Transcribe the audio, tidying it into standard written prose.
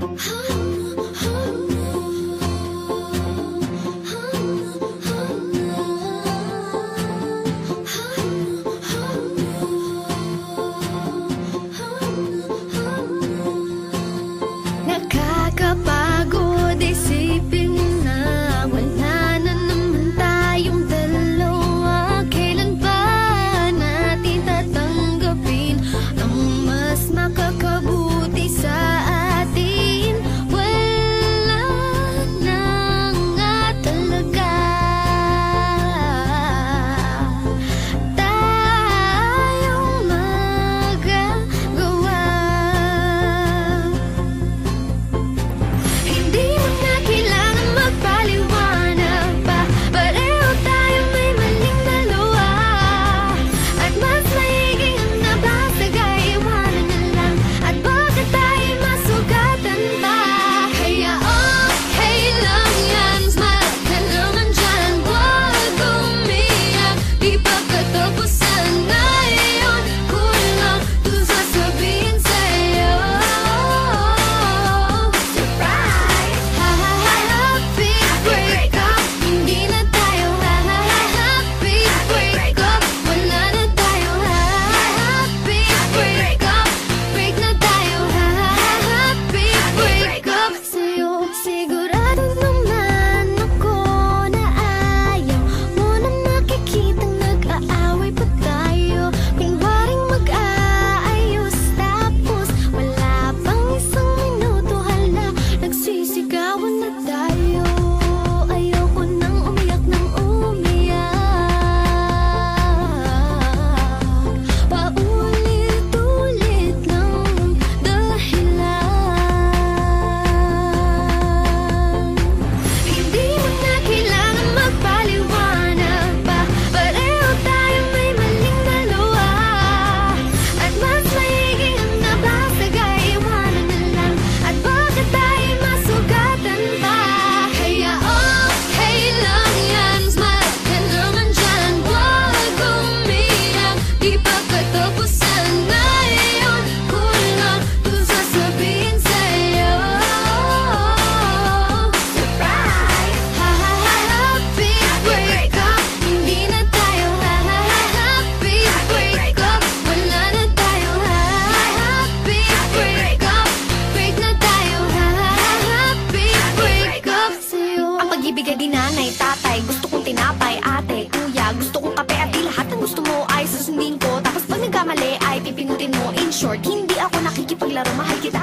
Nakakapagod isipin na wala na naman tayong dalawa. Kailan ba natin tatanggapin ang mas makakabuti sa atin? Wala na nga talaga tayong magagawa. Hindi mo na kailangan magpaliwanag pa. Pareho tayo may maling dalawa. At mas maiging ang nabasag ay iwanan na lang. At bakit tayo masugatan pa? Kaya okay lang yan, smile ka naman dyan. Huwag umiyak, di pa katapusan na yun. Kulang to sasabihin sa'yo. Surprise! Happy breakup. Hindi na tayo happy breakup. Wala na tayo happy breakup. Break na tayo happy breakup. Sa'yo sigurado naman ako na ayaw mo na makikitang nag-aaway pa tayo. Kunwaring mag-aayos tapos wala pang isang minuto, hala, nagsisigawan na tayo. Ayoko nang umiyak ng umiyak, paulit-ulit lang dahilan. Hindi mo na kailangan magpaliwanag pa. Pareho tayo may maling dalawa. At mas maiging ang nabasag ay iwanan na lang. At bakit tayo masugatan pa? Kaya okay lang yan, smile ka naman dyan. Huwag umiyak, di pa katapusan na yun. Kulang to sasabihin sa'yo. Surprise! Happy breakup. Hindi na tayo happy breakup. Wala na tayo happy breakup. Break na tayo happy breakup. Sa'yo ang pag-ibig ay di nanay, tatay. Gusto kong tinapay, ate, kuya. Gusto kong kape at di lahat ng gusto mo ay susundin ko. Tapos pag nagkamali ay pipindutin mo. In short, hindi ako nakikipaglaro, mahal kita